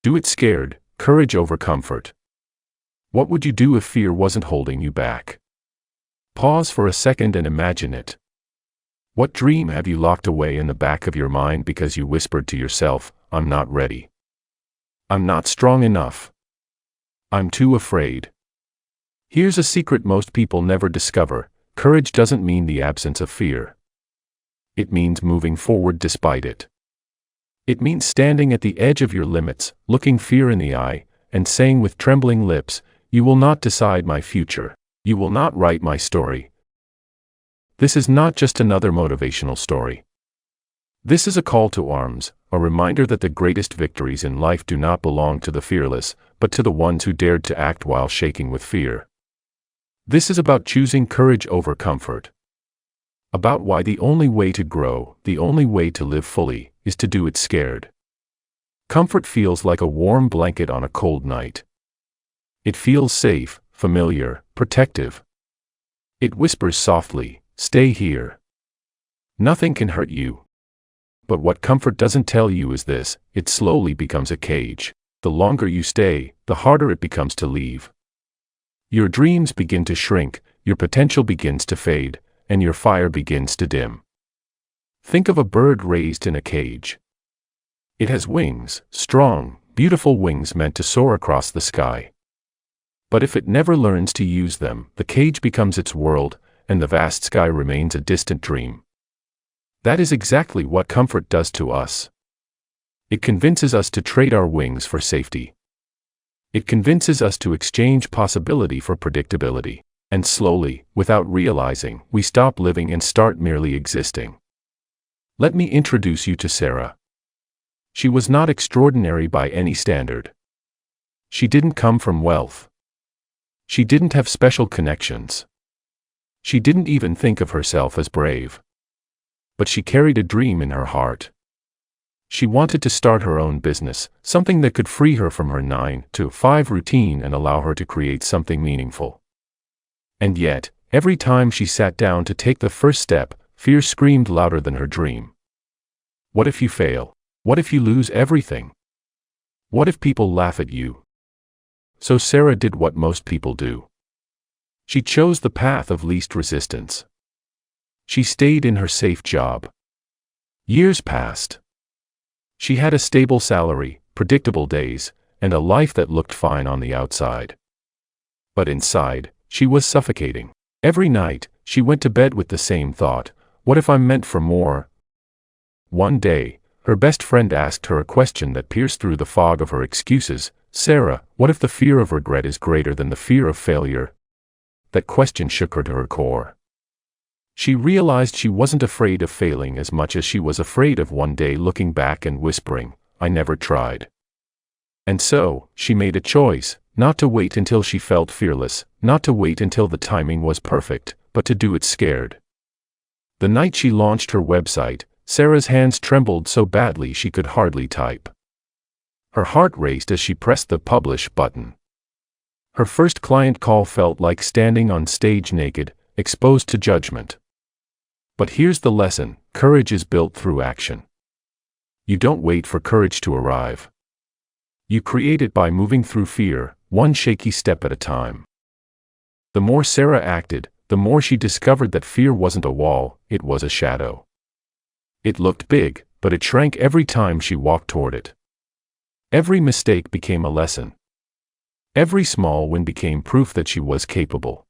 Do it scared, courage over comfort. What would you do if fear wasn't holding you back? Pause for a second and imagine it. What dream have you locked away in the back of your mind because you whispered to yourself, "I'm not ready. I'm not strong enough. I'm too afraid"? Here's a secret most people never discover: courage doesn't mean the absence of fear. It means moving forward despite it. It means standing at the edge of your limits, looking fear in the eye, and saying with trembling lips, "You will not decide my future. You will not write my story." This is not just another motivational story. This is a call to arms, a reminder that the greatest victories in life do not belong to the fearless, but to the ones who dared to act while shaking with fear. This is about choosing courage over comfort. About why the only way to grow, the only way to live fully, is to do it scared. Comfort feels like a warm blanket on a cold night. It feels safe, familiar, protective. It whispers softly, "Stay here. Nothing can hurt you." But what comfort doesn't tell you is this: it slowly becomes a cage. The longer you stay, the harder it becomes to leave. Your dreams begin to shrink, your potential begins to fade, and your fire begins to dim. Think of a bird raised in a cage. It has wings, strong, beautiful wings meant to soar across the sky. But if it never learns to use them, the cage becomes its world, and the vast sky remains a distant dream. That is exactly what comfort does to us. It convinces us to trade our wings for safety. It convinces us to exchange possibility for predictability. And slowly, without realizing, we stop living and start merely existing. Let me introduce you to Sarah. She was not extraordinary by any standard. She didn't come from wealth. She didn't have special connections. She didn't even think of herself as brave. But she carried a dream in her heart. She wanted to start her own business, something that could free her from her 9-to-5 routine and allow her to create something meaningful. And yet, every time she sat down to take the first step, fear screamed louder than her dream. What if you fail? What if you lose everything? What if people laugh at you? So Sarah did what most people do. She chose the path of least resistance. She stayed in her safe job. Years passed. She had a stable salary, predictable days, and a life that looked fine on the outside. But inside, she was suffocating. Every night, she went to bed with the same thought: what if I'm meant for more? One day, her best friend asked her a question that pierced through the fog of her excuses: "Sarah, what if the fear of regret is greater than the fear of failure?" That question shook her to her core. She realized she wasn't afraid of failing as much as she was afraid of one day looking back and whispering, "I never tried." And so, she made a choice: not to wait until she felt fearless, not to wait until the timing was perfect, but to do it scared. The night she launched her website, Sarah's hands trembled so badly she could hardly type. Her heart raced as she pressed the publish button. Her first client call felt like standing on stage naked, exposed to judgment. But here's the lesson: courage is built through action. You don't wait for courage to arrive. You create it by moving through fear, one shaky step at a time. The more Sarah acted, the more she discovered that fear wasn't a wall, it was a shadow. It looked big, but it shrank every time she walked toward it. Every mistake became a lesson. Every small win became proof that she was capable.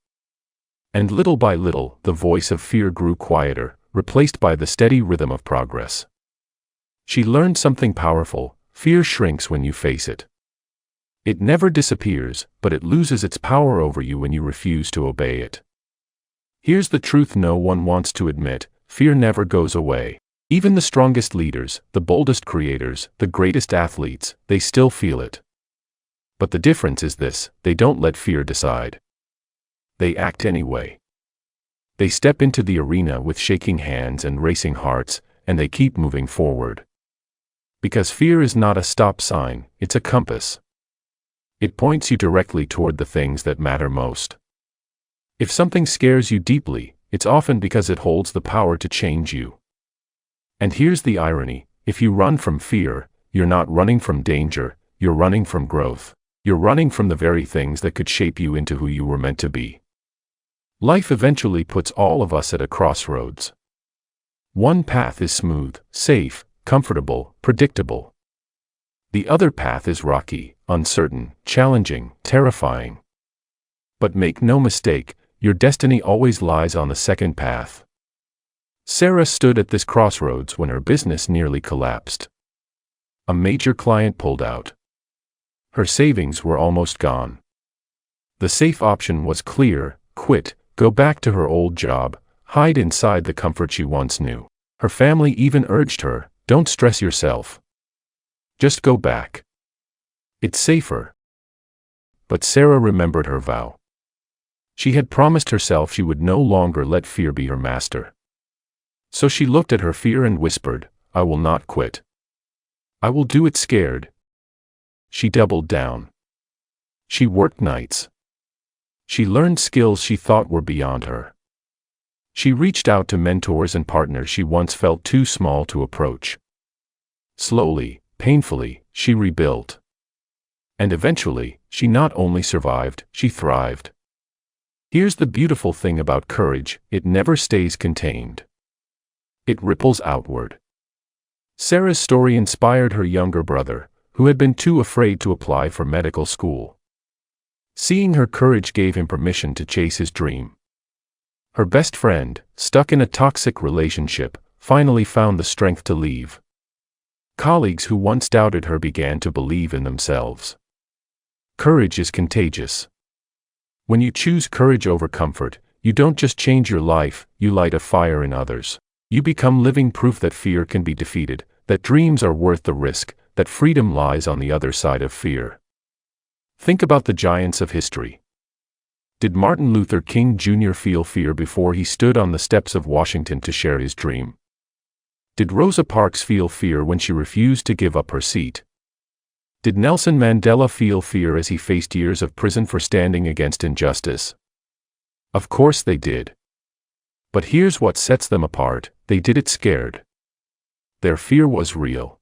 And little by little, the voice of fear grew quieter, replaced by the steady rhythm of progress. She learned something powerful: fear shrinks when you face it. It never disappears, but it loses its power over you when you refuse to obey it. Here's the truth no one wants to admit: fear never goes away. Even the strongest leaders, the boldest creators, the greatest athletes, they still feel it. But the difference is this: they don't let fear decide. They act anyway. They step into the arena with shaking hands and racing hearts, and they keep moving forward. Because fear is not a stop sign, it's a compass. It points you directly toward the things that matter most. If something scares you deeply, it's often because it holds the power to change you. And here's the irony: if you run from fear, you're not running from danger, you're running from growth. You're running from the very things that could shape you into who you were meant to be. Life eventually puts all of us at a crossroads. One path is smooth, safe, comfortable, predictable. The other path is rocky, uncertain, challenging, terrifying. But make no mistake, your destiny always lies on the second path. Sarah stood at this crossroads when her business nearly collapsed. A major client pulled out. Her savings were almost gone. The safe option was clear: quit, go back to her old job, hide inside the comfort she once knew. Her family even urged her, don't stress yourself. Just go back. It's safer. But Sarah remembered her vow. She had promised herself she would no longer let fear be her master. So she looked at her fear and whispered, I will not quit. I will do it scared. She doubled down. She worked nights. She learned skills she thought were beyond her. She reached out to mentors and partners she once felt too small to approach. Slowly, painfully, she rebuilt. And eventually, she not only survived, she thrived. Here's the beautiful thing about courage: it never stays contained. It ripples outward. Sarah's story inspired her younger brother, who had been too afraid to apply for medical school. Seeing her courage gave him permission to chase his dream. Her best friend, stuck in a toxic relationship, finally found the strength to leave. Colleagues who once doubted her began to believe in themselves. Courage is contagious. When you choose courage over comfort, you don't just change your life, you light a fire in others. You become living proof that fear can be defeated, that dreams are worth the risk, that freedom lies on the other side of fear. Think about the giants of history. Did Martin Luther King Jr. feel fear before he stood on the steps of Washington to share his dream? Did Rosa Parks feel fear when she refused to give up her seat? Did Nelson Mandela feel fear as he faced years of prison for standing against injustice? Of course they did. But here's what sets them apart: they did it scared. Their fear was real.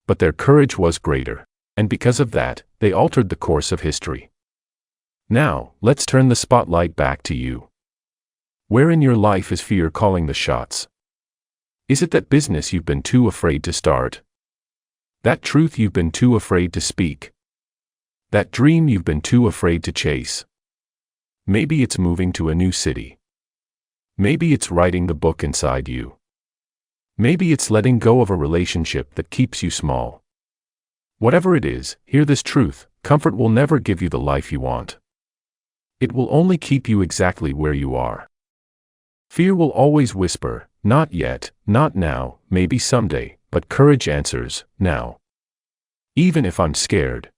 But their courage was greater. And because of that, they altered the course of history. Now, let's turn the spotlight back to you. Where in your life is fear calling the shots? Is it that business you've been too afraid to start? That truth you've been too afraid to speak? That dream you've been too afraid to chase? Maybe it's moving to a new city. Maybe it's writing the book inside you. Maybe it's letting go of a relationship that keeps you small. Whatever it is, hear this truth: comfort will never give you the life you want. It will only keep you exactly where you are. Fear will always whisper, not yet, not now, maybe someday, but courage answers, now. Even if I'm scared.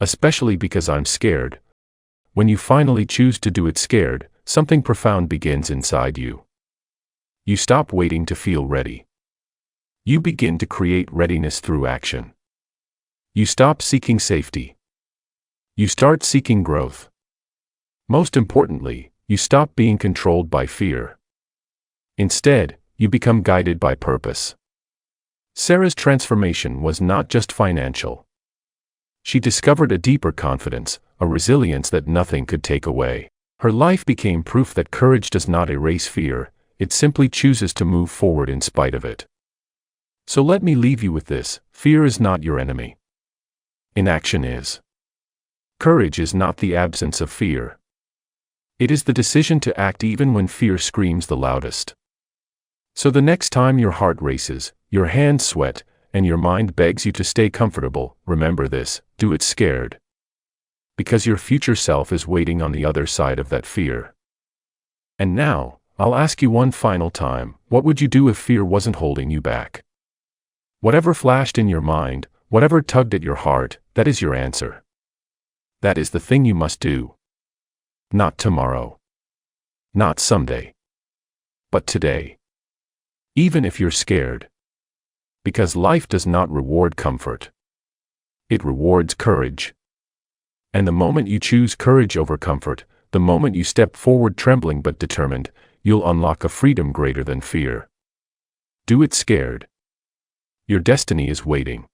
Especially because I'm scared. When you finally choose to do it scared, something profound begins inside you. You stop waiting to feel ready. You begin to create readiness through action. You stop seeking safety. You start seeking growth. Most importantly, you stop being controlled by fear. Instead, you become guided by purpose. Sarah's transformation was not just financial. She discovered a deeper confidence, a resilience that nothing could take away. Her life became proof that courage does not erase fear, it simply chooses to move forward in spite of it. So let me leave you with this: fear is not your enemy. Inaction is. Courage is not the absence of fear. It is the decision to act even when fear screams the loudest. So the next time your heart races, your hands sweat, and your mind begs you to stay comfortable, remember this: do it scared. Because your future self is waiting on the other side of that fear. And now, I'll ask you one final time: what would you do if fear wasn't holding you back? Whatever flashed in your mind, whatever tugged at your heart, that is your answer. That is the thing you must do. Not tomorrow. Not someday. But today. Even if you're scared. Because life does not reward comfort. It rewards courage. And the moment you choose courage over comfort, the moment you step forward trembling but determined, you'll unlock a freedom greater than fear. Do it scared. Your destiny is waiting.